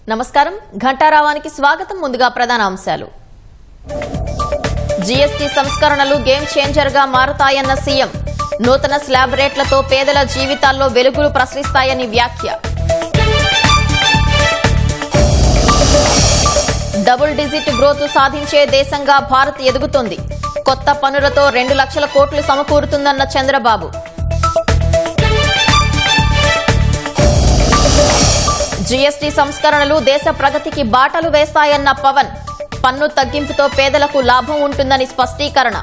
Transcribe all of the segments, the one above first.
నమస్కారం, ఘంటారావానికి స్వాగతం. ముందుగా ప్రధాన అంశాలు. జీఎస్టీ సంస్కరణలు గేమ్ చేంజర్ గా మారతాయన్న సీఎం. నూతన స్లాబ్ రేట్లతో పేదల జీవితాల్లో వెలుగులు ప్రసరిస్తాయని వ్యాఖ్య. డబుల్ డిజిట్ గ్రోత్ సాధించే దేశంగా భారత్ ఎదుగుతోంది. కొత్త పనులతో 2 లక్షల కోట్లు సమకూరుతుందన్న చంద్రబాబు. జీఎస్టీ సంస్కరణలు దేశ ప్రగతికి బాటలు వేస్తాయన్న పవన్. పన్ను తగ్గింపుతో పేదలకు లాభం ఉంటుందని స్పష్టీకరణ.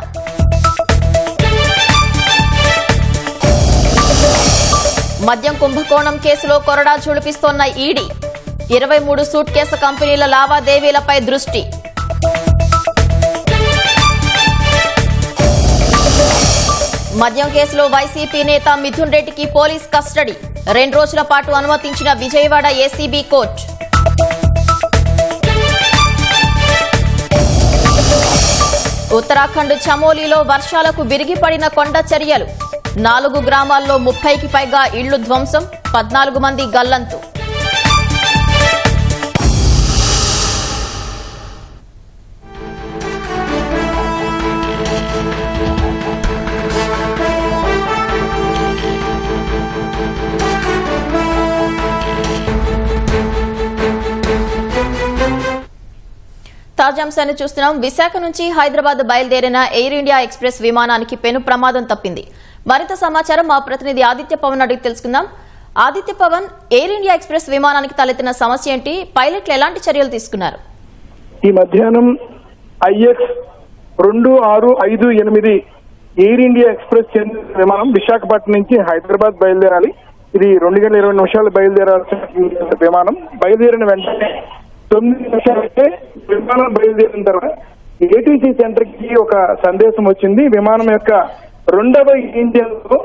మద్యం కుంభకోణం కేసులో కొరడా ఝుళిపిస్తోన్న ఈడీ. 23 సూట్ కేసు కంపెనీల లావాదేవీలపై దృష్టి. మద్యం కేసులో వైసీపీ నేత మిథున్ రెడ్డికి పోలీస్ కస్టడీ. 2 రోజుల పాటు అనుమతించిన విజయవాడ ఏసీబీ కోర్టు. ఉత్తరాఖండ్ చమోలీలో వర్షాలకు విరిగిపడిన కొండ చర్యలు. 4 గ్రామాల్లో 30కి పైగా ఇళ్లు ధ్వంసం, 14 మంది గల్లంతు. తాజాంశాన్ని చూస్తున్నాం. విశాఖ నుంచి హైదరాబాద్ బయలుదేరిన ఎయిర్ ఇండియా ఎక్స్ప్రెస్ విమానానికి పెను ప్రమాదం తప్పింది. మరింత సమాచారం మా ప్రతినిధి ఆదిత్య పవన్ అడిగి తెలుసుకుందాం. Aditya Pavan, Air India Express విమానానికి తలెత్తిన సమస్య ఏంటి? పైలట్లు ఎలాంటి చర్యలు తీసుకున్నారు? ఈ మధ్యాహ్నం IX 2658 ఎయిర్ ఇండియా ఎక్స్ప్రెస్ చెందిన విమానం విశాఖపట్నం నుంచి హైదరాబాద్ బయలుదేరాలి. ఇది 2 గంటల 20 నిమిషాలు బయలుదేరాల్సిన విమానం. బయలుదేరిన వెంటనే 9 నిమిషాలకే విమానం బయలుదేరిన తర్వాత ATC సెంటర్ కి ఒక సందేశం వచ్చింది. విమానం యొక్క 2వ ఇంజిన్ లో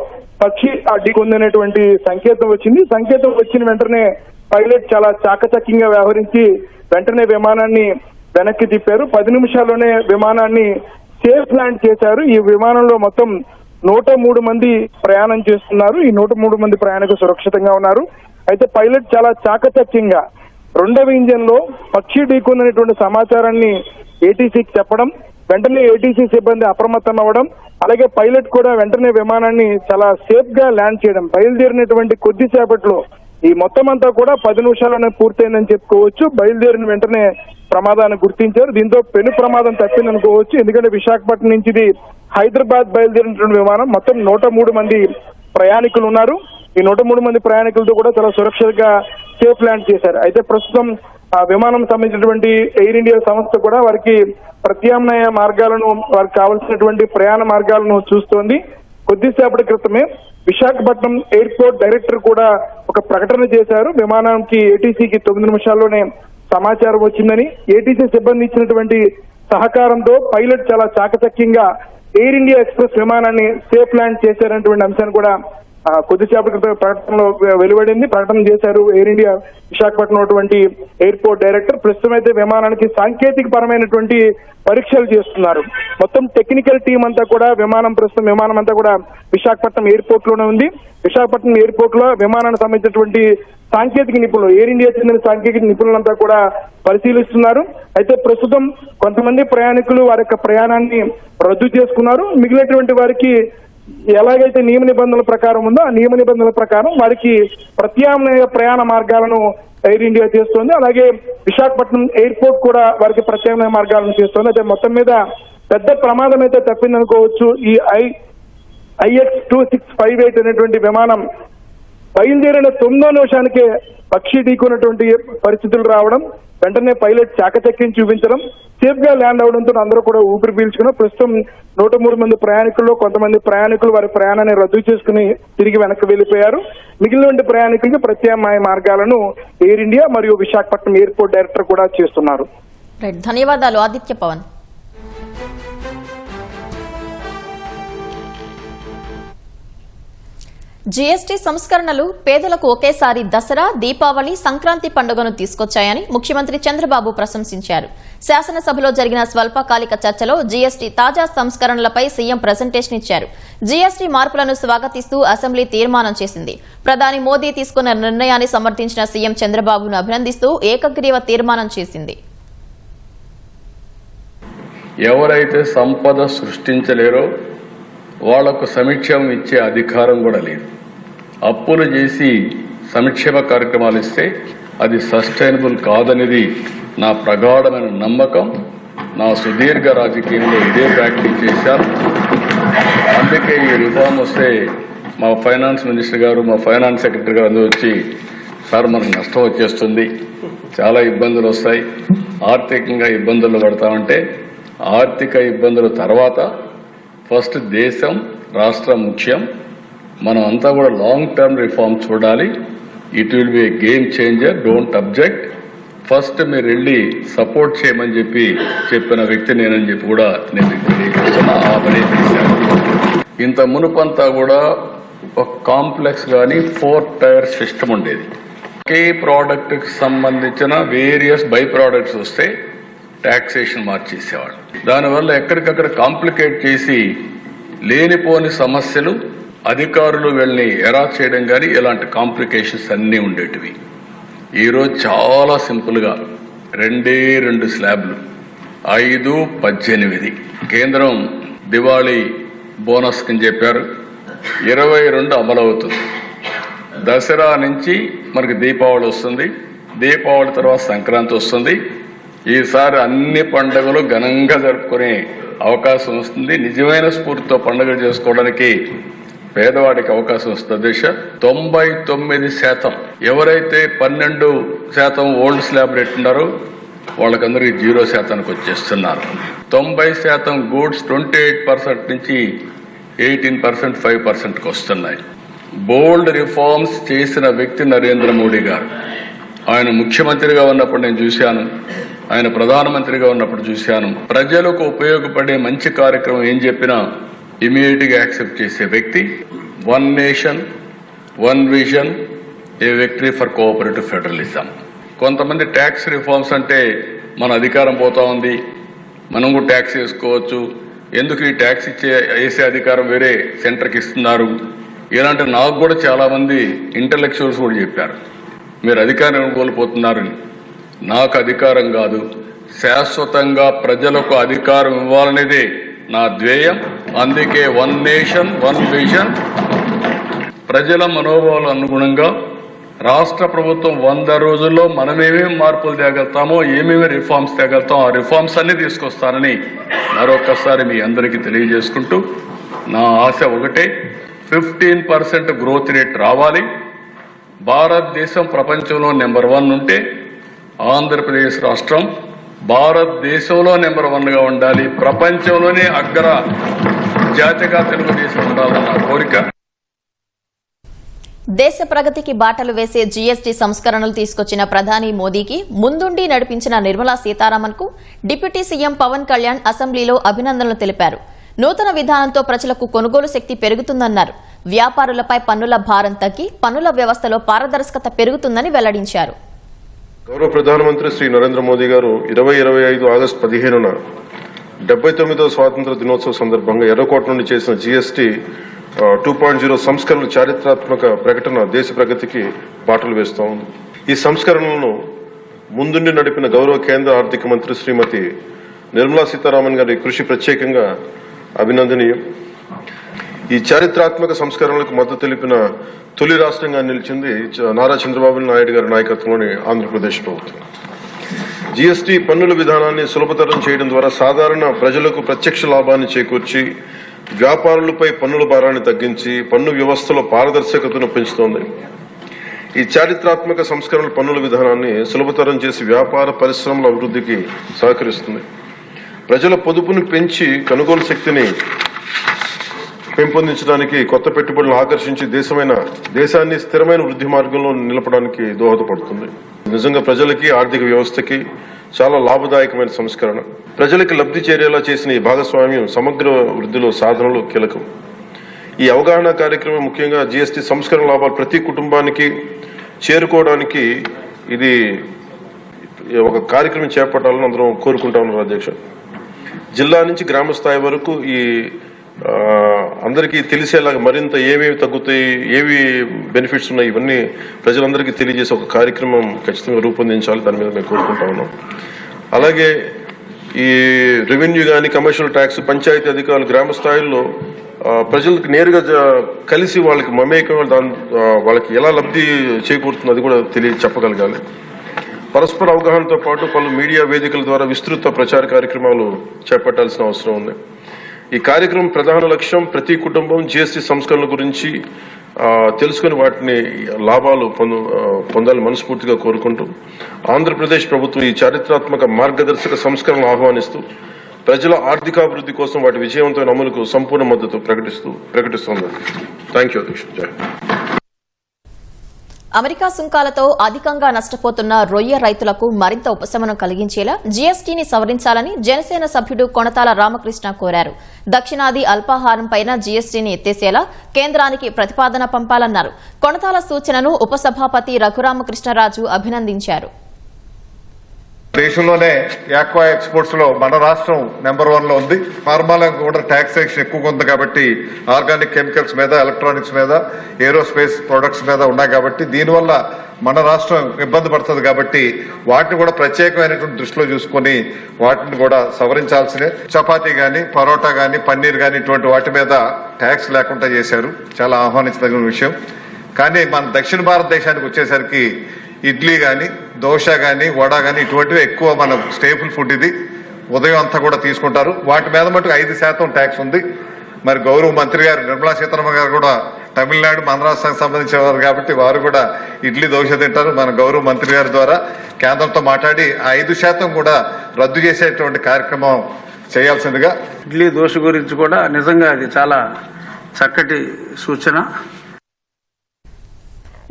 పక్షి అడ్డుకుందనేటువంటి సంకేతం వచ్చింది. సంకేతం వచ్చిన వెంటనే పైలట్ చాలా చాకచక్యంగా వ్యవహరించి వెంటనే విమానాన్ని వెనక్కి తిప్పారు. 10 నిమిషాల్లోనే విమానాన్ని సేఫ్ ల్యాండ్ చేశారు. ఈ విమానంలో మొత్తం 103 మంది ప్రయాణం చేస్తున్నారు. ఈ 103 మంది ప్రయాణికులు సురక్షితంగా ఉన్నారు. అయితే పైలట్ చాలా చాకచక్యంగా 2వ ఇంజిన్ లో పక్షి ఢీకొందనేటువంటి సమాచారాన్ని ATCకి చెప్పడం, వెంటనే ATC సిబ్బంది అప్రమత్తం అవ్వడం, అలాగే పైలట్ కూడా వెంటనే విమానాన్ని చాలా సేఫ్ గా ల్యాండ్ చేయడం. బయలుదేరినటువంటి కొద్దిసేపట్లో ఈ మొత్తం అంతా కూడా 10 నిమిషాల్లోనే పూర్తయిందని చెప్పుకోవచ్చు. బయలుదేరిన వెంటనే ప్రమాదాన్ని గుర్తించారు. దీంతో పెను ప్రమాదం తప్పిందనుకోవచ్చు. ఎందుకంటే విశాఖపట్నం నుంచి ఇది హైదరాబాద్ బయలుదేరినటువంటి విమానం. మొత్తం 103 మంది ప్రయాణికులు ఉన్నారు. ఈ 103 మంది ప్రయాణికులతో కూడా చాలా సురక్షితంగా సేఫ్ ల్యాండ్ చేశారు. అయితే ప్రస్తుతం ఆ విమానం సంబంధించినటువంటి ఎయిర్ ఇండియా సంస్థ కూడా వారికి ప్రత్యామ్నాయ మార్గాలను, వారికి కావాల్సినటువంటి ప్రయాణ మార్గాలను చూస్తోంది. కొద్దిసేపటి క్రితమే విశాఖపట్నం ఎయిర్పోర్ట్ డైరెక్టర్ కూడా ఒక ప్రకటన చేశారు. విమానానికి ATCకి 9 నిమిషాల్లోనే సమాచారం వచ్చిందని, ATC సిబ్బంది ఇచ్చినటువంటి సహకారంతో పైలట్ చాలా చాకచక్యంగా ఎయిర్ ఇండియా ఎక్స్ప్రెస్ విమానాన్ని సేఫ్ ల్యాండ్ చేశారనేటువంటి అంశాన్ని కూడా కొద్దిసేపటి క్రితం ప్రకటనలో వెలువడింది. ప్రకటన చేశారు ఎయిర్ ఇండియా విశాఖపట్నం ఉన్నటువంటి ఎయిర్పోర్ట్ డైరెక్టర్. ప్రస్తుతం అయితే విమానానికి సాంకేతిక పరమైనటువంటి పరీక్షలు చేస్తున్నారు. మొత్తం టెక్నికల్ టీం అంతా కూడా విమానం అంతా కూడా విశాఖపట్నం ఎయిర్పోర్ట్ లోనే ఉంది. విశాఖపట్నం ఎయిర్పోర్ట్ లో విమానానికి సంబంధించినటువంటి సాంకేతిక నిపుణులు, ఎయిర్ ఇండియా చెందిన సాంకేతిక నిపుణులంతా కూడా పరిశీలిస్తున్నారు. అయితే ప్రస్తుతం కొంతమంది ప్రయాణికులు వారి యొక్క ప్రయాణాన్ని రద్దు చేసుకున్నారు. మిగిలినటువంటి వారికి ఎలాగైతే నియమ నిబంధనల ప్రకారం ఉందో ఆ నియమ నిబంధనల ప్రకారం వారికి ప్రత్యామ్నాయ ప్రయాణ మార్గాలను ఎయిర్ ఇండియా చేస్తోంది. అలాగే విశాఖపట్నం ఎయిర్పోర్ట్ కూడా వారికి ప్రత్యామ్నాయ మార్గాలను చేస్తోంది. అయితే మొత్తం మీద పెద్ద ప్రమాదం అయితే తప్పిందనుకోవచ్చు. ఈ IX 2658 అనేటువంటి విమానం బయలుదేరిన 9వ నిమిషానికే పక్షి ఢీకొన్నటువంటి పరిస్థితులు రావడం, వెంటనే పైలట్ చాకచక్యం చూపించడం, సేఫ్ గా ల్యాండ్ అవడంతో అందరూ కూడా ఊపిరి పీల్చుకున్నారు. ప్రస్తుతం 103 మంది ప్రయాణికుల్లో కొంతమంది ప్రయాణికులు వారి ప్రయాణాన్ని రద్దు చేసుకుని తిరిగి వెనక్కి వెళ్లిపోయారు. మిగిలిన ప్రయాణికులకి ప్రత్యామ్నాయ మార్గాలను ఎయిర్ ఇండియా మరియు విశాఖపట్నం ఎయిర్పోర్ట్ డైరెక్టర్ కూడా చేస్తున్నారు. ధన్యవాదాలు ఆదిత్య పవన్. జీఎస్టీ సంస్కరణలు పేదలకు ఒకేసారి దసరా, దీపావళి, సంక్రాంతి పండుగను తీసుకొచ్చాయని ముఖ్యమంత్రి చంద్రబాబు ప్రశంసించారు. శాసనసభలో జరిగిన స్వల్పకాలిక చర్చలో జీఎస్టీ తాజా సంస్కరణలపై సీఎం ప్రజెంటేషన్ ఇచ్చారు. జీఎస్టీ మార్పులను స్వాగతిస్తూ అసెంబ్లీ తీర్మానం చేసింది. ప్రధాని మోదీ తీసుకున్న నిర్ణయాన్ని సమర్థించిన సీఎం చంద్రబాబును అభినందిస్తూ ఏకగ్రీవ తీర్మానం చేసింది. ఎవరైతే సంపద సృష్టించలేరో వాళ్లకు సంక్షేమం ఇచ్చే అధికారం కూడా లేదు. అప్పులు చేసి సంక్షేమ కార్యక్రమాలు ఇస్తే అది సస్టైనబుల్ కాదనేది నా ప్రగాఢమైన నమ్మకం. నా సుదీర్ఘ రాజకీయంలో ఇదే ప్రాక్టీస్ చేశాను. అందుకే ఈ రిఫార్మ్ వస్తే మా ఫైనాన్స్ మినిస్టర్ గారు, మా ఫైనాన్స్ సెక్రటరీ గారు అందరూ వచ్చి, సార్ మనకు నష్టం వచ్చేస్తుంది, చాలా ఇబ్బందులు వస్తాయి, ఆర్థికంగా ఇబ్బందులు పడతామంటే, ఆర్థిక ఇబ్బందుల తర్వాత ఫస్ట్ దేశం, రాష్ట్రం ముఖ్యం. మనం అంతా కూడా లాంగ్ టర్మ్ రిఫార్మ్ చూడాలి. It will be A game changer, don't object. First మీరు వెళ్ళి సపోర్ట్ చేయమని చెప్పిన వ్యక్తి నేనని చెప్పి కూడా నేను తెలియజేస్తున్నా. ఆ పని చేశాను. ఇంత మునుపంతా కూడా ఒక కాంప్లెక్స్ కానీ 4 టైర్ సిస్టమ్ ఉండేది. ఒకే ప్రోడక్ట్ కి సంబంధించిన వేరియస్ బై ప్రోడక్ట్స్ వస్తే టాక్సేషన్ మార్చేసేవాడు. దానివల్ల ఎక్కడికక్కడ కాంప్లికేట్ చేసి లేనిపోని సమస్యలు, అధికారులు వీళ్ళని ఎరా చేయడం కానీ ఇలాంటి కాంప్లికేషన్స్ అన్నీ ఉండేటివి. ఈరోజు చాలా సింపుల్గా 2 స్లాబ్లు 5, 18. కేంద్రం దివాళీ బోనస్ కింద చెప్పారు. 22 అమలవుతుంది. దసరా నుంచి మనకి దీపావళి వస్తుంది. దీపావళి తర్వాత సంక్రాంతి వస్తుంది. ఈసారి అన్ని పండుగలు ఘనంగా జరుపుకునే అవకాశం వస్తుంది. నిజమైన స్ఫూర్తితో పండుగలు చేసుకోవడానికి పేదవాడికి అవకాశం వస్తుంది. దిశ 99% ఎవరైతే 12% ఓల్డ్ స్లాబ్ రేట్ ఉన్నారో వాళ్ళకందరికీ 0% వచ్చేస్తున్నారు. 90% గూడ్స్ 28% నుంచి 18%, 5%కి వస్తున్నాయి. బోల్డ్ రిఫార్మ్స్ చేసిన వ్యక్తి నరేంద్ర మోడీ గారు. ఆయన ముఖ్యమంత్రిగా ఉన్నప్పుడు నేను చూశాను, ఆయన ప్రధానమంత్రిగా ఉన్నప్పుడు చూశాను. ప్రజలకు ఉపయోగపడే మంచి కార్యక్రమం ఏం చెప్పినా ఇమీడియట్ గా యాక్సెప్ట్ చేసే వ్యక్తి. 1 nation 1 vision, A victory for cooperative federalism. కొంతమంది ట్యాక్స్ రిఫార్మ్స్ అంటే మన అధికారం పోతా ఉంది, మనం కూడా ట్యాక్స్ వేసుకోవచ్చు, ఎందుకు ఈ ట్యాక్స్ వేసే అధికారం వేరే సెంటర్కి ఇస్తున్నారు, ఇలాంటి నాకు కూడా చాలా మంది ఇంటలెక్చువల్స్ కూడా చెప్పారు, మీరు అధికారం కోల్పోతున్నారని. నాకు అధికారం కాదు, శాశ్వతంగా ప్రజలకు అధికారం ఇవ్వాలనేదే నా ధ్యేయం. అందుకే 1 నేషన్ 1 విజన్. ప్రజల మనోభావాల అనుగుణంగా రాష్ట్ర ప్రభుత్వం 100 రోజుల్లో మనమేమేమి మార్పులు తేగలుగుతామో, ఏమేమి రిఫార్మ్స్ తేగలుగుతామో ఆ రిఫార్మ్స్ అన్ని తీసుకొస్తానని మరొకసారి మీ అందరికీ తెలియజేసుకుంటూ, నా ఆశ ఒకటే, 15% గ్రోత్ రేట్ రావాలి. భారతదేశం ప్రపంచంలో నెంబర్ 1 ఉంటే ఆంధ్రప్రదేశ్ రాష్ట్రం భారతదేశంలో నెంబర్ 1గా ఉండాలి. ప్రపంచంలోనే అగ్ర జాతిగా తెలుగుదేశం ఉండాలన్న కోరిక. దేశ ప్రగతికి బాటలు వేసే జీఎస్టీ సంస్కరణలు తీసుకొచ్చిన ప్రధాని మోదీకి ముందుండి నడిపించిన నిర్మలా సీతారామన్ కు డిప్యూటీ సీఎం పవన్ కళ్యాణ్ అసెంబ్లీలో అభినందనలు తెలిపారు. నూతన విధానంతో ప్రజలకు కొనుగోలు శక్తి పెరుగుతుందన్నారు. వ్యాపారులపై పన్నుల భారం తగ్గి పన్నుల వ్యవస్థలో పారదర్శకత పెరుగుతుందని వెల్లడించారు. గౌరవ ప్రధానమంత్రి శ్రీ నరేంద్ర మోదీ గారు 2025 ఆగస్టు 15న 79వ స్వాతంత్ర దినోత్సవ సందర్భంగా ఎర్రకోట నుండి చేసిన జీఎస్టీ 2.0 సంస్కరణల చారిత్రాత్మక ప్రకటన దేశ ప్రగతికి బాటలు వేస్తూ ఉంది. ఈ సంస్కరణలను ముందుండి నడిపిన గౌరవ కేంద్ర ఆర్థిక మంత్రి శ్రీమతి నిర్మలా సీతారామన్ గారి కృషి ప్రత్యేకంగా అభినందనీయం. ఈ చారిత్రాత్మక సంస్కరణలకు మద్దతు తెలిపిన తొలి రాష్ట్రంగా నిలిచింది నారా చంద్రబాబు నాయుడు గారి నాయకత్వంలోని ఆంధ్రప్రదేశ్ ప్రభుత్వం. జీఎస్టీ పన్నుల విధానాన్ని సులభతరం చేయడం ద్వారా సాధారణ ప్రజలకు ప్రత్యక్ష లాభాన్ని చేకూర్చి వ్యాపారులపై పన్నుల భారాన్ని తగ్గించి పన్ను వ్యవస్థలో పారదర్శకతను పెంచుతోంది. ఈ చారిత్రాత్మక సంస్కరణల పన్నుల విధానాన్ని సులభతరం చేసి వ్యాపార పరిశ్రమల అభివృద్ధికి సహకరిస్తుంది. ప్రజల పొదుపును పెంచి కొనుగోలు శక్తిని పెంపొందించడానికి, కొత్త పెట్టుబడులను ఆకర్షించి దేశాన్ని స్థిరమైన వృద్ధి మార్గంలో నిలపడానికి దోహదపడుతుంది. నిజంగా ప్రజలకి, ఆర్థిక వ్యవస్థకి చాలా లాభదాయకమైన సంస్కరణ. ప్రజలకు లబ్ధి చేరేలా చేసిన ఈ భాగస్వామ్యం సమగ్ర వృద్ధిలో సాధనలో కీలకం. ఈ అవగాహన కార్యక్రమం ముఖ్యంగా జీఎస్టీ సంస్కరణ లాభాలు ప్రతి కుటుంబానికి చేరుకోవడానికి ఇది ఒక కార్యక్రమం చేపట్టాలని అందరం కోరుకుంటా ఉన్నారు అధ్యక్ష. జిల్లా నుంచి గ్రామ స్థాయి వరకు ఈ అందరికీ తెలిసేలాగా మరింత ఏమేమి తగ్గుతాయి, ఏవి బెనిఫిట్స్ ఉన్నాయి, ఇవన్నీ ప్రజలందరికీ తెలియజేసే ఒక కార్యక్రమం ఖచ్చితంగా రూపొందించాలి. దాని మీద మేము కోరుకుంటా ఉన్నాం. అలాగే ఈ రెవెన్యూ కానీ, కమర్షియల్ ట్యాక్స్, పంచాయతీ అధికారులు గ్రామ స్థాయిల్లో ప్రజలకు నేరుగా కలిసి వాళ్ళకి మమేకం వాళ్ళకి ఎలా లబ్ధి చేకూరుతుంది అది కూడా చెప్పగలగాలి. పరస్పర అవగాహనతో పాటు పలు మీడియా వేదికల ద్వారా విస్తృత ప్రచార కార్యక్రమాలు చేపట్టాల్సిన అవసరం ఉంది. ఈ కార్యక్రమం ప్రధాన లక్ష్యం ప్రతి కుటుంబం జీఎస్టీ సంస్కరణల గురించి తెలుసుకుని వాటిని లాభాలు పొందాలని మనస్ఫూర్తిగా కోరుకుంటూ ఆంధ్రప్రదేశ్ ప్రభుత్వం ఈ చారిత్రాత్మక మార్గదర్శక సంస్కరణలు ఆహ్వానిస్తూ ప్రజల ఆర్థికాభివృద్ధి కోసం వాటి విజయవంతమైన అమలుకు సంపూర్ణ మద్దతు ప్రకటిస్తోంది. థ్యాంక్ యూ అధ్యక్ష. అమెరికా సుంకాలతో అధికంగా నష్టపోతున్న రొయ్య రైతులకు మరింత ఉపశమనం కలిగించేలా జీఎస్టీని సవరించాలని జనసేన సభ్యుడు కొణతాల రామకృష్ణ కోరారు. దక్షిణాది అల్పాహారంపైన జీఎస్టీని ఎత్తేసేలా కేంద్రానికి ప్రతిపాదన పంపాలన్నారు. కొణతాల సూచనను ఉపసభాపతి రఘురామకృష్ణరాజు అభినందించారు. దేశంలోనే యాక్వా ఎక్స్పోర్ట్స్ లో మన రాష్ట్రం నెంబర్ 1 లో ఉంది. ఫార్మాలకు కూడా టాక్సేషన్ ఎక్కువగా ఉంది కాబట్టి ఆర్గానిక్ కెమికల్స్ మీద, ఎలక్ట్రానిక్స్ మీద, ఏరోస్పేస్ ప్రొడక్ట్స్ మీద ఉన్నాయి కాబట్టి దీనివల్ల మన రాష్ట్రం ఇబ్బంది పడుతుంది. కాబట్టి వాటిని కూడా ప్రత్యేకమైనటువంటి దృష్టిలో చూసుకుని వాటిని కూడా సవరించాల్సినే. చపాతీ గాని, పరోటా గాని, పన్నీర్ గాని ఇటువంటి వాటి మీద ట్యాక్స్ లేకుండా చేశారు. చాలా ఆహ్వానించదగిన విషయం. కానీ మన దక్షిణ భారతదేశానికి వచ్చేసరికి ఇడ్లీ గాని, దోశ గాని, వడ గాని ఇటువంటివి ఎక్కువ మన స్టేపుల్ ఫుడ్. ఇది ఉదయం అంతా కూడా తీసుకుంటారు. వాటి మీద మటుకు 5% ట్యాక్స్ ఉంది. మరి గౌరవ మంత్రి గారు నిర్మలా సీతారామన్ గారు కూడా తమిళనాడు, మన రాష్ట్రానికి సంబంధించిన వారు కాబట్టి వారు కూడా ఇడ్లీ, దోశ తింటారు. మన గౌరవ మంత్రి గారి ద్వారా కేంద్రంతో మాట్లాడి ఆ 5% కూడా రద్దు చేసేటువంటి కార్యక్రమం చేయాల్సిందిగా. ఇడ్లీ, దోశ గురించి కూడా నిజంగా అది చాలా చక్కటి సూచన.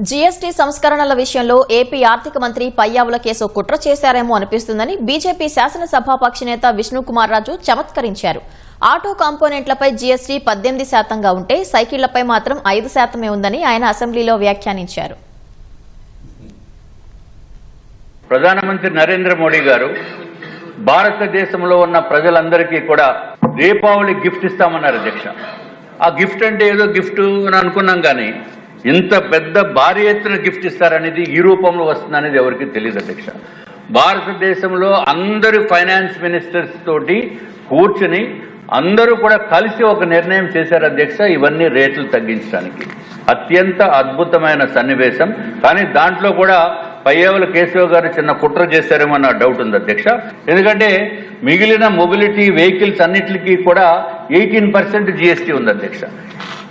జీఎస్టీ సంస్కరణల విషయంలో ఏపీ ఆర్థిక మంత్రి పయ్యావుల కేసు కుట్ర చేశారేమో అనిపిస్తుందని బీజేపీ శాసనసభాపక్ష నేత విష్ణుకుమార్ రాజు చమత్కరించారు. ఆటో కాంపోనెంట్లపై జీఎస్టీ 18%గా ఉంటే సైకిళ్లపై మాత్రం 5% ఉందని ఆయన అసెంబ్లీలో వ్యాఖ్యానించారు. ప్రధానమంత్రి నరేంద్ర మోడీ గారు భారతదేశంలో ఉన్న ప్రజలందరికీ కూడా దీపావళి గిఫ్ట్ ఇస్తామన్నారు అధ్యక్ష. ఆ గిఫ్ట్ అంటే ఏదో గిఫ్ట్ అని అనుకున్నాం కానీ ఇంత పెద్ద భారీ ఎత్తున గిఫ్ట్ ఇస్తారనేది ఈ రూపంలో వస్తుందనేది ఎవరికి తెలియదు అధ్యక్ష. భారతదేశంలో అందరు ఫైనాన్స్ మినిస్టర్స్ తోటి కూర్చుని అందరూ కూడా కలిసి ఒక నిర్ణయం చేశారు అధ్యక్ష, ఇవన్నీ రేట్లు తగ్గించడానికి. అత్యంత అద్భుతమైన సన్నివేశం. కానీ దాంట్లో కూడా పయ్యావుల కేశవ్ గారు చిన్న కుట్ర చేశారేమో అన్న డౌట్ ఉంది అధ్యక్ష. ఎందుకంటే మిగిలిన మొబిలిటీ వెహికల్స్ అన్నిటికీ కూడా 18% జీఎస్టీ ఉంది అధ్యక్ష.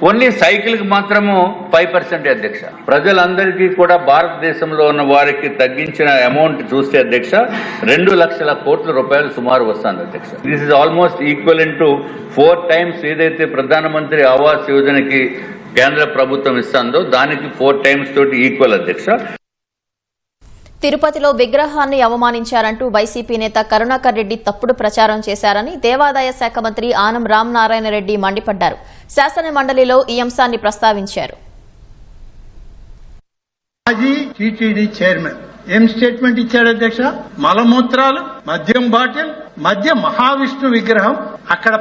ఓన్లీ సైకిల్కి మాత్రము 5% అధ్యక్ష. ప్రజలందరికీ కూడా భారతదేశంలో ఉన్న వారికి తగ్గించిన అమౌంట్ చూస్తే అధ్యక్ష 2 లక్షల కోట్ల రూపాయలు సుమారు వస్తుంది అధ్యక్ష. This is almost equivalent to 4 times ఏదైతే ప్రధానమంత్రి ఆవాస్ యోజనకి కేంద్ర ప్రభుత్వం ఇస్తుందో దానికి 4 times తోటి ఈక్వల్ అధ్యక్ష. తిరుపతిలో విగ్రహాన్ని అవమానించారంటూ వైసీపీ నేత కరుణాకర్ రెడ్డి తప్పుడు ప్రచారం చేశారని దేవాదాయ శాఖ మంత్రి ఆనం రామనారాయణ రెడ్డి మండిపడ్డారు. శాసన మండలిలో ఈ అంశాన్ని ప్రస్తావించారు. మాజీ టీటీడీ చైర్మన్ ఏం స్టేట్మెంట్ ఇచ్చాడు అధ్యక్ష? మలమూత్రాలు, మద్యం బాటిల్, మధ్య మహావిష్ణు విగ్రహం అక్కడ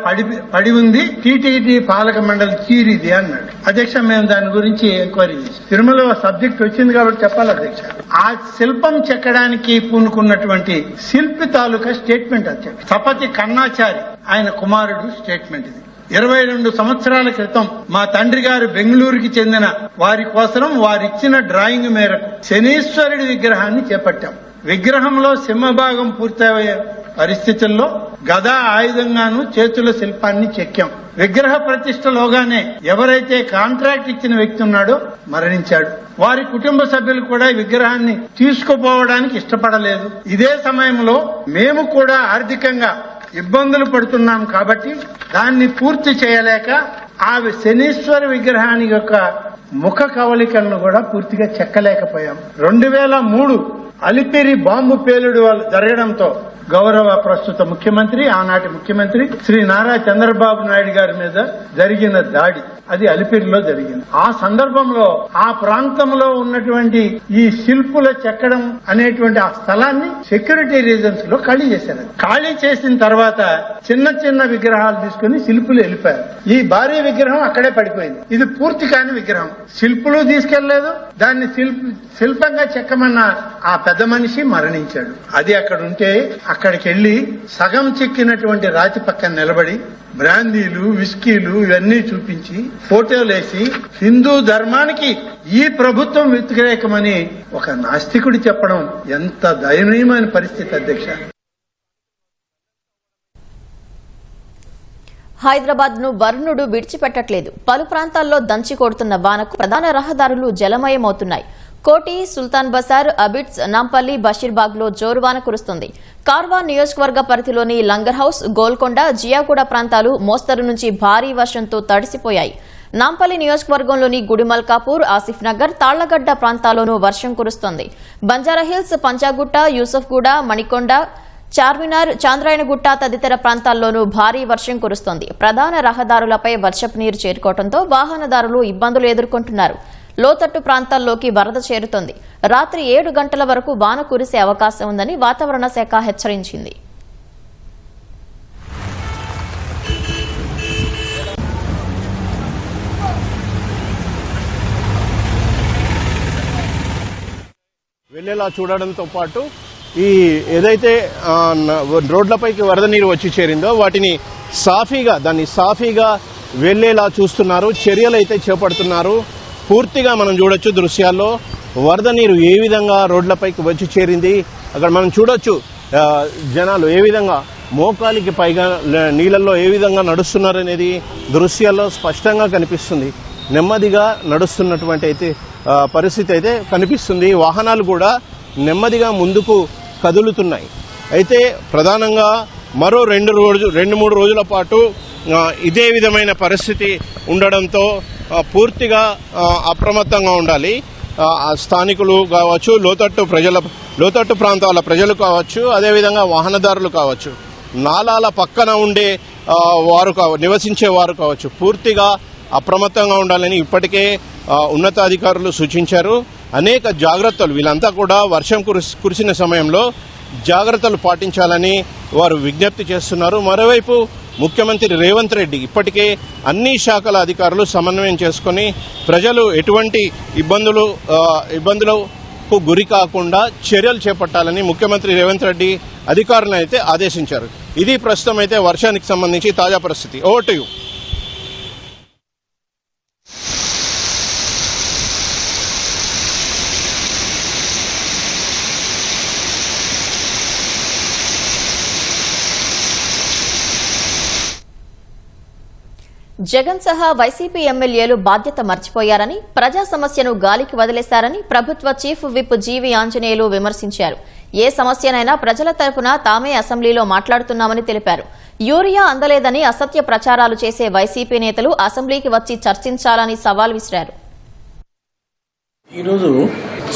పడి ఉంది, టీటీడీ పాలక మండలి చీరిది అన్నాడు. అధ్యక్ష, మేము దాని గురించి ఎంక్వైరీ చేసి తిరుమల సబ్జెక్ట్ వచ్చింది కాబట్టి చెప్పాలి అధ్యక్ష. ఆ శిల్పం చెక్కడానికి పూనుకున్నటువంటి శిల్పి తాలూకా స్టేట్మెంట్ అధ్యక్ష. స్థపతి కన్నాచారి ఆయన కుమారుడు స్టేట్మెంట్ ఇది. 22 సంవత్సరాల క్రితం మా తండ్రి గారు బెంగళూరుకి చెందిన వారి కోసం వారిచ్చిన డ్రాయింగ్ మేరకు శనీశ్వరుడి విగ్రహాన్ని చేపట్టాం. విగ్రహంలో సింహభాగం పూర్తయ్యే పరిస్థితుల్లో గదా ఆయుధంగాను చేతుల శిల్పాన్ని చెక్కాం. విగ్రహ ప్రతిష్టలోగానే ఎవరైతే కాంట్రాక్ట్ ఇచ్చిన వ్యక్తి ఉన్నాడో మరణించాడు. వారి కుటుంబ సభ్యులు కూడా విగ్రహాన్ని తీసుకుపోవడానికి ఇష్టపడలేదు. ఇదే సమయంలో మేము కూడా ఆర్థికంగా ఇబ్బందులు పడుతున్నాం కాబట్టి దాన్ని పూర్తి చేయలేక ఆ శనీశ్వర విగ్రహాన్ని యొక్క ముఖ కవళికలను కూడా పూర్తిగా చెక్కలేకపోయాం. 2003 అలిపిరి బాంబు పేలుడు జరగడంతో గౌరవ ప్రస్తుత ముఖ్యమంత్రి, ఆనాటి ముఖ్యమంత్రి శ్రీ నారా చంద్రబాబు నాయుడు గారి మీద జరిగిన దాడి అది అలిపిరిలో జరిగింది. ఆ సందర్భంలో ఆ ప్రాంతంలో ఉన్నటువంటి ఈ శిల్పుల చెక్కడం అనేటువంటి ఆ స్థలాన్ని సెక్యూరిటీ రీజన్స్ లో ఖాళీ చేశారు. ఖాళీ చేసిన తర్వాత చిన్న చిన్న విగ్రహాలు తీసుకుని శిల్పులు వెళ్ళిపోయారు. ఈ భారీ విగ్రహం అక్కడే పడిపోయింది. ఇది పూర్తి కాని విగ్రహం. శిల్పులు తీసుకెళ్లలేదు, దాన్ని శిల్పంగా చెక్కమన్న ఆ పెద్ద మనిషి మరణించాడు. అది అక్కడ ఉంటే అక్కడికి వెళ్లి సగం చెక్కినటువంటి రాతి పక్కన నిలబడి బ్రాందీలు, విస్కీలు ఇవన్నీ చూపించి ఫోటోలేసి హిందూ ధర్మానికి ఈ ప్రభుత్వం వ్యతిరేకమని ఒక నాస్తికుడు చెప్పడం ఎంత దయనీయమైన పరిస్థితి అధ్యక్ష. హైదరాబాద్ ను వరుణుడు విడిచిపెట్టట్లేదు. పలు ప్రాంతాల్లో దంచి కొడుతున్న వానకు ప్రధాన రహదారులు జలమయమవుతున్నాయి. కోటి, సుల్తాన్ బజార్, అబిడ్స్, నాంపల్లి, బషీర్బాగ్ లో జోరువాన కురుస్తుంది. కార్వాన్ నియోజకవర్గ పరిధిలోని లంగర్ హౌస్, గోల్కొండ, జియాగూడ ప్రాంతాలు మోస్తరు నుంచి భారీ వర్షంతో తడిసిపోయాయి. నాంపల్లి నియోజకవర్గంలోని గుడిమల్కాపూర్, ఆసిఫ్ నగర్, తాళ్లగడ్డ ప్రాంతాల్లోనూ వర్షం కురుస్తోంది. బంజారాహిల్స్, పంజాగుట్ట, యూసఫ్గూడ, మణికొండ, చార్మినార్, చాంద్రాయణగుట్ట తదితర ప్రాంతాల్లోనూ భారీ వర్షం కురుస్తోంది. ప్రధాన రహదారులపై వర్షపు నీరు చేరుకోవడంతో వాహనదారులు ఇబ్బందులు ఎదుర్కొంటున్నారు. లోతట్టు ప్రాంతాల్లోకి వరద చేరుతోంది. రాత్రి 7 గంటల వరకు వాన కురిసే అవకాశం ఉందని వాతావరణ శాఖ హెచ్చరించింది. వెళ్లేలా చూడడంతో పాటు ఈ ఏదైతే రోడ్లపైకి వరద నీరు వచ్చి చేరిందో వాటిని దాన్ని సాఫీగా వెళ్లేలా చూస్తున్నారు. చర్యలు అయితే చేపడుతున్నారు. పూర్తిగా మనం చూడొచ్చు దృశ్యాల్లో వరద నీరు ఏ విధంగా రోడ్లపైకి వచ్చి చేరింది. అక్కడ మనం చూడొచ్చు జనాలు ఏ విధంగా మోకాలికి పైగా నీళ్ళల్లో ఏ విధంగా నడుస్తున్నారనేది దృశ్యాల్లో స్పష్టంగా కనిపిస్తుంది. నెమ్మదిగా నడుస్తున్నటువంటి పరిస్థితి అయితే కనిపిస్తుంది. వాహనాలు కూడా నెమ్మదిగా ముందుకు కదులుతున్నాయి. అయితే ప్రధానంగా మరో 2-3 రోజుల పాటు ఇదే విధమైన పరిస్థితి ఉండడంతో పూర్తిగా అప్రమత్తంగా ఉండాలి. స్థానికులు కావచ్చు, లోతట్టు ప్రాంతాల ప్రజలు కావచ్చు, అదేవిధంగా వాహనదారులు కావచ్చు, నాలాల పక్కన ఉండే నివసించే వారు కావచ్చు, పూర్తిగా అప్రమత్తంగా ఉండాలని ఇప్పటికే ఉన్నతాధికారులు సూచించారు. అనేక జాగ్రత్తలు వీళ్ళంతా కూడా వర్షం కురిసిన సమయంలో జాగ్రత్తలు పాటించాలని వారు విజ్ఞప్తి చేస్తున్నారు. మరోవైపు ముఖ్యమంత్రి రేవంత్ రెడ్డి ఇప్పటికే అన్ని శాఖల అధికారులు సమన్వయం చేసుకుని ప్రజలు ఎటువంటి ఇబ్బందులకు గురి కాకుండా చర్యలు చేపట్టాలని ముఖ్యమంత్రి రేవంత్ రెడ్డి అధికారులను అయితే ఆదేశించారు. ఇది ప్రస్తుతం అయితే వర్షానికి సంబంధించి తాజా పరిస్థితి. Over to you. జగన్ సహా వైసీపీ ఎమ్మెల్యేలు బాధ్యత మర్చిపోయారని, ప్రజా సమస్యను గాలికి వదిలేశారని ప్రభుత్వ చీఫ్ విప్ జీవీ ఆంజనేయులు విమర్శించారు. ఏ సమస్యనైనా ప్రజల తరపున తామే అసెంబ్లీలో మాట్లాడుతున్నామని తెలిపారు. యూరియా అందలేదని అసత్య ప్రచారాలు చేసే వైసీపీ నేతలు అసెంబ్లీకి వచ్చి చర్చించాలని సవాల్ విసిరారు. ఈరోజు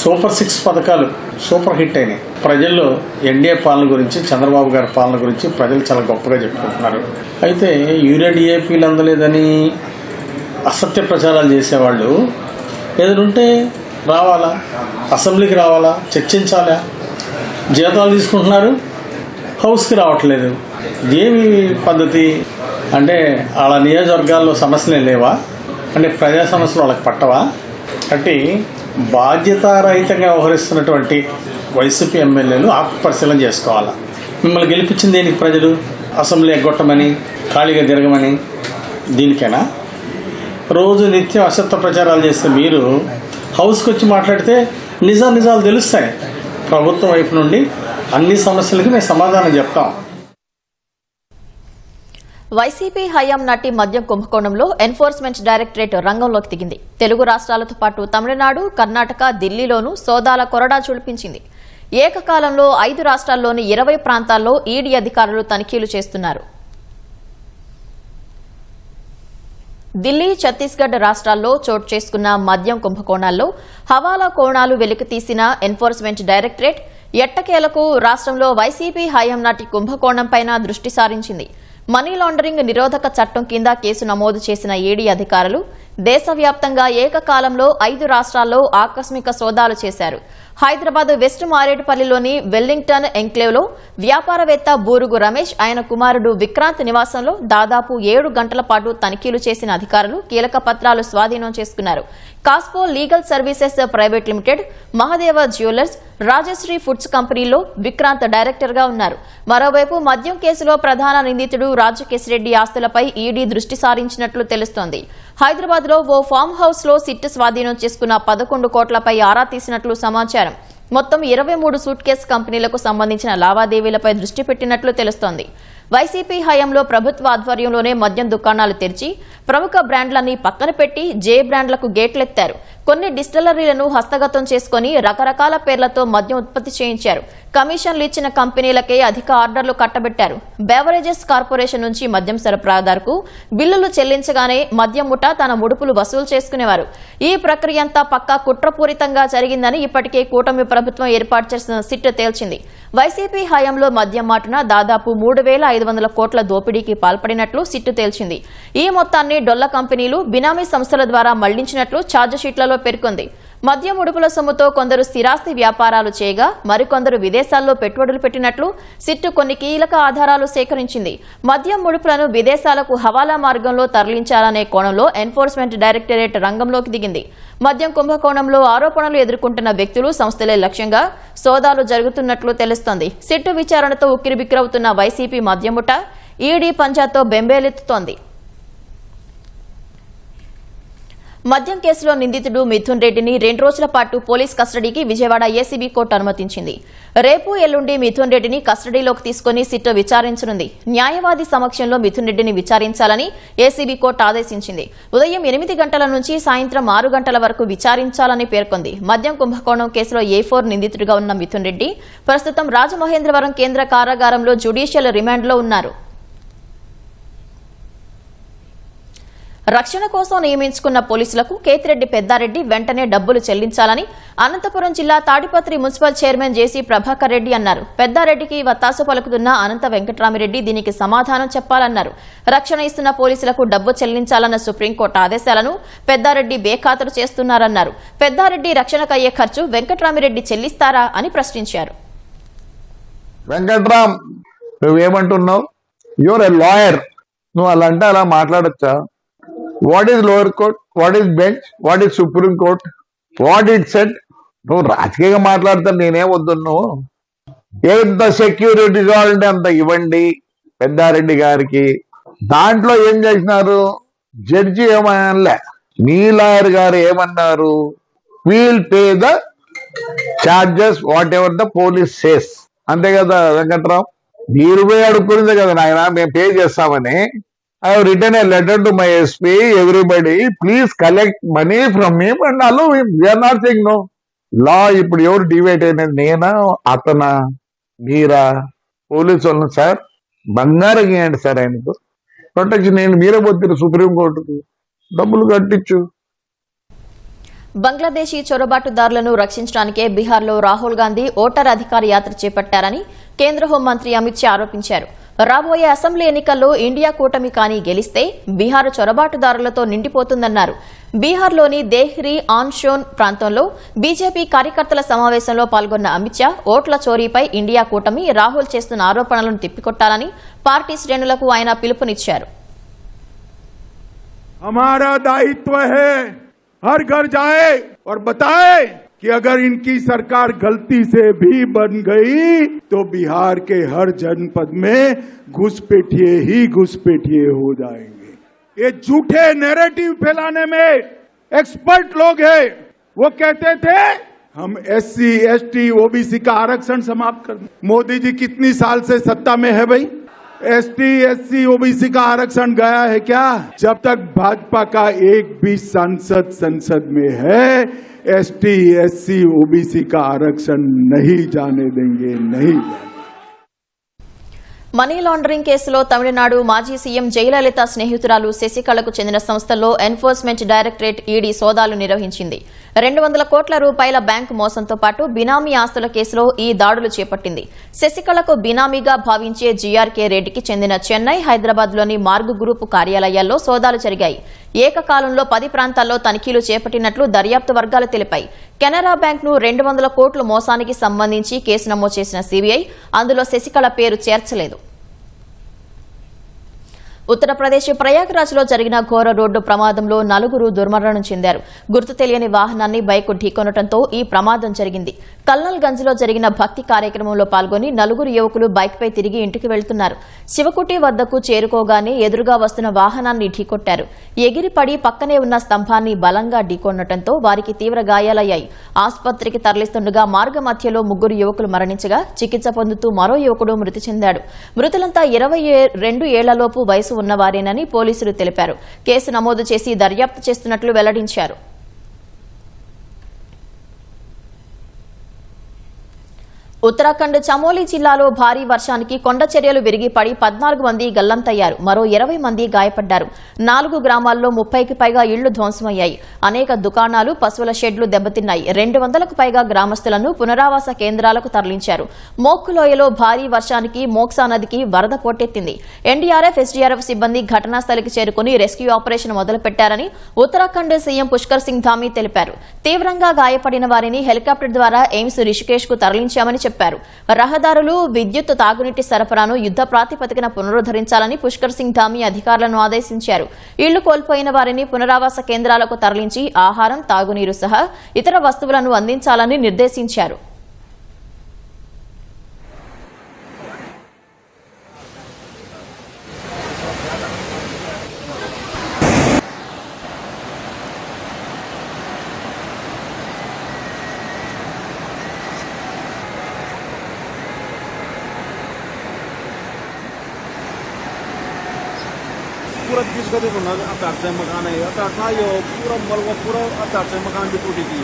సూపర్ 6 పథకాలు సూపర్ హిట్ అయినాయి. ప్రజల్లో ఎన్డీఏ పాలన గురించి, చంద్రబాబు గారి పాలన గురించి ప్రజలు చాలా గొప్పగా చెప్పుకుంటున్నారు. అయితే యూరియా డిఏపీలు అందలేదని అసత్య ప్రచారాలు చేసేవాళ్ళు ఏదంటే రావాలా, అసెంబ్లీకి రావాలా, చర్చించాలా, జీతాలు తీసుకుంటున్నారు, హౌస్కి రావట్లేదు. ఏమి పద్ధతి అంటే వాళ్ళ నియోజకవర్గాల్లో సమస్యలే లేవా అంటే ప్రజా సమస్యలు వాళ్ళకి పట్టవా? అంటే బాధ్యతారహితంగా వ్యవహరిస్తున్నటువంటి వైసీపీ ఎమ్మెల్యేలు ఆత్మపరిశీలన చేసుకోవాలా. మిమ్మల్ని గెలిపించింది దేనికి? ప్రజలు అసెంబ్లీ ఎగ్గొట్టమని, ఖాళీగా తిరగమని, దీనికైనా? రోజు నిత్యం అసత్య ప్రచారాలు చేస్తే మీరు హౌస్కి వచ్చి మాట్లాడితే నిజాలు తెలుస్తాయి. ప్రభుత్వం వైపు నుండి అన్ని సమస్యలకు మేము సమాధానం చెప్తాం. వైసీపీ హయాం నాటి మద్యం కుంభకోణంలో ఎన్ఫోర్స్మెంట్ డైరెక్టరేట్ రంగంలోకి దిగింది. తెలుగు రాష్ట్రాలతో పాటు తమిళనాడు, కర్ణాటక, ఢిల్లీలోనూ సోదాల కొరడా చుడిపించింది. ఏకకాలంలో 5 రాష్ట్రాల్లోని 20 ప్రాంతాల్లో ఈడీ అధికారులు తనిఖీలు చేస్తున్నారు. ఢిల్లీ, ఛత్తీస్గఢ్ రాష్ట్రాల్లో చోటు చేసుకున్న మద్యం కుంభకోణాల్లో హవాలా కోణాలు వెలికితీసిన ఎన్ఫోర్స్మెంట్ డైరెక్టరేట్ ఎట్టకేలకు రాష్ట్రంలో వైసీపీ హయాం నాటి కుంభకోణంపై దృష్టి సారించింది. మనీ లాండరింగ్ నిరోధక చట్టం కింద కేసు నమోదు చేసిన ఈడీ అధికారులు దేశవ్యాప్తంగా ఏకకాలంలో 5 రాష్ట్రాల్లో ఆకస్మిక సోదాలు చేశారు. హైదరాబాద్ వెస్ట్ మారేడుపల్లిలోని వెల్లింగ్టన్ ఎంక్లేవ్లో వ్యాపారవేత్త బూరుగు రమేష్, ఆయన కుమారుడు విక్రాంత్ నివాసంలో దాదాపు 7 గంటల పాటు తనిఖీలు చేసిన అధికారులు కీలక పత్రాలు స్వాధీనం చేసుకున్నారు. కాస్పో legal services private limited, Mahadeva jewellers, Rajashree foods కంపెనీలో విక్రాంత్ డైరెక్టర్ గా ఉన్నారు. మరోవైపు మద్యం కేసులో ప్రధాన నిందితుడు రాజకేశిరెడ్డి ఆస్తులపై ఈడీ దృష్టి సారించినట్లు తెలుస్తోంది. హైదరాబాద్ లో ఓ ఫామ్ హౌస్ లో సిట్ స్వాధీనం చేసుకున్న 11 కోట్లపై ఆరా తీసినట్లు సమాచారం. మొత్తం 23 సూట్ కేసు కంపెనీలకు సంబంధించిన లావాదేవీలపై దృష్టి పెట్టినట్లు తెలుస్తోంది. వైసీపీ హయాంలో ప్రభుత్వ ఆధ్వర్యంలోనే మద్యం దుకాణాలు తెరిచి ప్రముఖ బ్రాండ్లన్నీ పక్కన పెట్టి జే బ్రాండ్లకు గేట్లెత్తారు. కొన్ని డిస్టిలరీలను హస్తగతం చేసుకుని రకరకాల పేర్లతో మద్యం ఉత్పత్తి చేయించారు. కమిషన్లు ఇచ్చిన కంపెనీలకే అధిక ఆర్డర్లు కట్టబెట్టారు. బెవరేజెస్ కార్పొరేషన్ నుంచి మద్యం సరఫరాదారుకు బిల్లులు చెల్లించగానే మద్యం ముఠా తన ముడుపులు వసూలు చేసుకునేవారు. ఈ ప్రక్రియ అంతా పక్కా కుట్రపూరితంగా జరిగిందని ఇప్పటికే కూటమి ప్రభుత్వం ఏర్పాటు చేసిన సిట్ తేల్చింది. వైసీపీ హయాంలో మద్యం మాటున దాదాపు 3,500 కోట్ల దోపిడీకి పాల్పడినట్లు సిట్టు తేల్చింది. ఈ మొత్తాన్ని డొల్ల కంపెనీలు, బినామీ సంస్థల ద్వారా మళ్లించినట్లు ఛార్జిషీట్లలో పేర్కొంది. మద్యం ఉడుపుల సొమ్ముతో కొందరు స్థిరాస్తి వ్యాపారాలు చేయగా మరికొందరు విదేశాల్లో పెట్టుబడులు పెట్టినట్లు సిట్టు కొన్ని కీలక ఆధారాలు సేకరించింది. మద్యం ముడుపులను విదేశాలకు హవాలా మార్గంలో తరలించాలనే కోణంలో ఎన్ఫోర్స్మెంట్ డైరెక్టరేట్ రంగంలోకి దిగింది. మద్యం కుంభకోణంలో ఆరోపణలు ఎదుర్కొంటున్న వ్యక్తులు, సంస్థలే లక్ష్యంగా సోదాలు జరుగుతున్నట్లు తెలుస్తోంది. సిట్టు విచారణతో ఉక్కిరిబిక్కిరవుతున్న వైసీపీ మద్యం ముఠ ఈడీ పంజాతో బెంబేలెత్తుతోంది. మద్యం కేసులో నిందితుడు మిథున్ రెడ్డిని 2 రోజుల పాటు పోలీస్ కస్టడీకి విజయవాడ ఏసీబీ కోర్టు అనుమతించింది. రేపు ఎల్లుండి మిథున్ రెడ్డిని కస్టడీలోకి తీసుకుని సిట్టు విచారించనుంది. న్యాయవాది సమక్షంలో మిథున్ రెడ్డిని విచారించాలని ఏసీబీ కోర్టు ఆదేశించింది. ఉదయం 8 గంటల నుంచి సాయంత్రం 6 గంటల వరకు విచారించాలని పేర్కొంది. మద్యం కుంభకోణం కేసులో A4 నిందితుడిగా ఉన్న మిథున్ రెడ్డి ప్రస్తుతం రాజమహేంద్రవరం కేంద్ర కారాగారంలో జ్యుడిషియల్ రిమాండ్లో ఉన్నారు. రక్షణ కోసం నియమించుకున్న పోలీసులకు కేతిరెడ్డి పెద్దారెడ్డి వెంటనే డబ్బులు చెల్లించాలని అనంతపురం జిల్లా తాడిపత్రి మున్సిపల్ చైర్మన్ జేసీ ప్రభాకర్ రెడ్డి అన్నారు. పెద్దారెడ్డికి వత్తాసు పలుకుతున్న అనంత వెంకటరామిరెడ్డి దీనికి సమాధానం చెప్పాలన్నారు. రక్షణ ఇస్తున్న పోలీసులకు డబ్బు చెల్లించాలన్న సుప్రీంకోర్టు ఆదేశాలను పెద్దారెడ్డి బేఖాతరు చేస్తున్నారన్నారు. పెద్దారెడ్డి రక్షణకు అయ్యే ఖర్చు వెంకటరామిరెడ్డి చెల్లిస్తారా అని ప్రశ్నించారు. వెంకట్రామ్, నువ్వేమంటున్నావు? యువర్ ఎ లాయర్, నువ్వు అలా అంటే అలా మాట్లాడచ్చా? What is lower court, what is bench, what is supreme court, what it set? నువ్వు రాజకీయంగా మాట్లాడతా, నేనే వద్దు. నువ్వు ఎంత సెక్యూరిటీ కావాలంటే అంత ఇవ్వండి పెద్దారెడ్డి గారికి. దాంట్లో ఏం చేసినారు? జడ్జి ఏమనలే, మీ లాయర్ గారు ఏమన్నారు? We'll pay the charges whatever the police says. అంతే కదా వెంకట్రావు? మీరు పోయి అడుక్కునేదే కదా నాయన, మేము పే చేస్తామని. I have written a letter to my SP, everybody, please collect money from him and allow him. We are not saying no. Law ఇప్పుడు ఎవరు డివైడ్ అయినది? నేనా, అతనా, మీరా, పోలీసు వాళ్ళని? సార్ బంగారం ఇవ్వండి సార్, ఆయనకు ప్రొటెక్షన్. నేను మీరే పోతారు సుప్రీంకోర్టుకు, డబ్బులు కట్టించు. బంగ్లాదేశీ చొరబాటుదారులను రక్షించడానికే బీహార్లో రాహుల్ గాంధీ ఓటర్ అధికార యాత్ర చేపట్టారని కేంద్ర హోంమంత్రి అమిత్ షా ఆరోపించారు. రాబోయే అసెంబ్లీ ఎన్నికల్లో ఇండియా కూటమి కానీ గెలిస్తే బీహార్ చొరబాటుదారులతో నిండిపోతుందన్నారు. బీహార్లోని దేహ్రీ ఆన్షోన్ ప్రాంతంలో బీజేపీ కార్యకర్తల సమావేశంలో పాల్గొన్న అమిత్ షా ఓట్ల చోరీపై ఇండియా కూటమి రాహుల్ చేస్తున్న ఆరోపణలను తిప్పికొట్టాలని పార్టీ శ్రేణులకు ఆయన పిలుపునిచ్చారు. हमारा दायित्व है हर घर जाए और बताए कि अगर इनकी सरकार गलती से भी बन गई तो बिहार के हर जनपद में घुसपैठिए ही घुसपैठिए हो जाएंगे. ये झूठे नैरेटिव फैलाने में एक्सपर्ट लोग हैं. वो कहते थे हम SC, ST, OBC का आरक्षण समाप्त कर दें. मोदी जी कितनी साल से सत्ता में है भाई? ST, SC, OBC का आरक्षण गया है क्या? जब तक भाजपा का एक भी सांसद संसद में है, ST, SC, OBC का आरक्षण नहीं जाने देंगे, नहीं जाने. మనీ లాండరింగ్ కేసులో తమిళనాడు మాజీ సీఎం జయలలిత స్నేహితురాలు శశికళకు చెందిన సంస్థల్లో ఎన్ఫోర్స్మెంట్ డైరెక్టరేట్ ఈడీ సోదాలు నిర్వహించింది. 200 కోట్ల రూపాయల బ్యాంకు మోసంతో పాటు బినామీ ఆస్తుల కేసులో ఈ దాడులు చేపట్టింది. శశికళకు బినామీగా భావించే జీఆర్కే రెడ్డికి చెందిన చెన్నై, హైదరాబాద్లోని మార్గ్ గ్రూపు కార్యాలయాల్లో సోదాలు జరిగాయి. ఏకకాలంలో 10 ప్రాంతాల్లో తనిఖీలు చేపట్టినట్లు దర్యాప్తు వర్గాలు తెలిపాయి. కెనరా బ్యాంక్ను 200 కోట్ల మోసానికి సంబంధించి కేసు నమోదు చేసిన సీబీఐ అందులో శశికళ పేరు చేర్చలేదు. ఉత్తరప్రదేశ్ ప్రయాగ్రాజ్లో జరిగిన ఘోర రోడ్డు ప్రమాదంలో 4 దుర్మరణం చెందారు. గుర్తు తెలియని వాహనాన్ని బైక్ ఢీకొనడంతో ఈ ప్రమాదం జరిగింది. కల్నల్గంజ్లో జరిగిన భక్తి కార్యక్రమంలో పాల్గొని 4 యువకులు బైక్పై తిరిగి ఇంటికి వెళ్తున్నారు. శివకుటి వద్దకు చేరుకోగానే ఎదురుగా వస్తున్న వాహనాన్ని ఢీకొట్టారు. ఎగిరిపడి పక్కనే ఉన్న స్తంభాన్ని బలంగా ఢీకొనడంతో వారికి తీవ్ర గాయాలయ్యాయి. ఆసుపత్రికి తరలిస్తుండగా మార్గ మధ్యలో 3 యువకులు మరణించగా చికిత్స పొందుతూ మరో యువకుడు మృతి చెందాడు. మృతులంతా 22 ఏళ్లలోపు వయసు ఉన్నవారేనని పోలీసులు తెలిపారు. కేసు నమోదు చేసి దర్యాప్తు చేస్తున్నట్లు వెల్లడించారు. ఉత్తరాఖండ్ చమోలీ జిల్లాలో భారీ వర్షానికి కొండ చర్యలు విరిగి పడి 14 మంది గల్లంతయ్యారు. మరో 20 మంది గాయపడ్డారు. 4 గ్రామాల్లో 30కి పైగా ఇళ్లు ధ్వంసమయ్యాయి. అనేక దుకాణాలు, పశువుల షెడ్లు దెబ్బతిన్నాయి. 200కు పైగా గ్రామస్తులను పునరావాస కేంద్రాలకు తరలించారు. మోక్కు లోయలో భారీ వర్షానికి మోక్సా నదికి వరద పోటెత్తింది. ఎన్డీఆర్ఎఫ్, ఎస్డీఆర్ఎఫ్ సిబ్బంది ఘటనా స్థలికి చేరుకుని రెస్క్యూ ఆపరేషన్ మొదలుపెట్టారని ఉత్తరాఖండ్ సీఎం పుష్కర్ సింగ్ ధామీ తెలిపారు. తీవ్రంగా గాయపడిన వారిని హెలికాప్టర్ ద్వారా ఎయిమ్స్ రిషికేష్ కు తరలించామని చెప్పారు. రహదారులు, విద్యుత్, తాగునీటి సరఫరాను యుద్ద ప్రాతిపదికన పునరుద్దరించాలని పుష్కర్ సింగ్ ధామీ అధికారులను ఆదేశించారు. ఇళ్లు కోల్పోయిన వారిని పునరావాస కేంద్రాలకు తరలించి ఆహారం, తాగునీరు సహా ఇతర వస్తువులను అందించాలని నిర్దేశించారు. पूरा किसका देखो ना अतार से मकान है अतार था यो पूरा मलवा पूरा अतार से मकान भी टूटी थी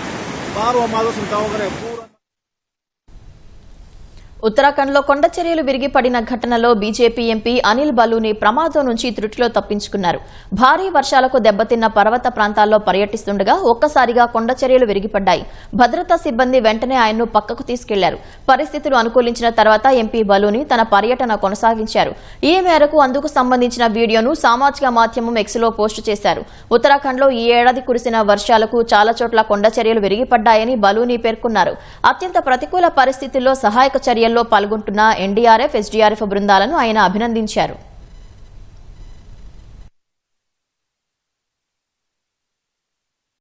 बाहर हमारा सुनताओं करे पूरा. ఉత్తరాఖండ్లో కొండ చర్యలు విరిగి పడిన ఘటనలో బీజేపీ ఎంపీ అనిల్ బలూని ప్రమాదం నుంచి త్రుటిలో తప్పించుకున్నారు. భారీ వర్షాలకు దెబ్బతిన్న పర్వత ప్రాంతాల్లో పర్యటిస్తుండగా ఒక్కసారిగా కొండ చర్యలు విరిగిపడ్డాయి. భద్రతా సిబ్బంది వెంటనే ఆయన్ను పక్కకు తీసుకెళ్లారు. పరిస్థితులు అనుకూలించిన తర్వాత ఎంపీ బలూని తన పర్యటన కొనసాగించారు. ఈ మేరకు అందుకు సంబంధించిన వీడియోను సామాజిక మాధ్యమం ఎక్స్లో పోస్టు చేశారు. ఉత్తరాఖండ్లో ఈ ఏడాది కురిసిన వర్షాలకు చాలా చోట్ల కొండ చర్యలు విరిగిపడ్డాయని బలూని పేర్కొన్నారు. అత్యంత ప్రతికూల పరిస్థితుల్లో సహాయక చర్యల్లో పాల్గొంటున్న ఎన్డీఆర్ఎఫ్, ఎస్డీఆర్ఎఫ్ బృందాలను ఆయన అభినందించారు.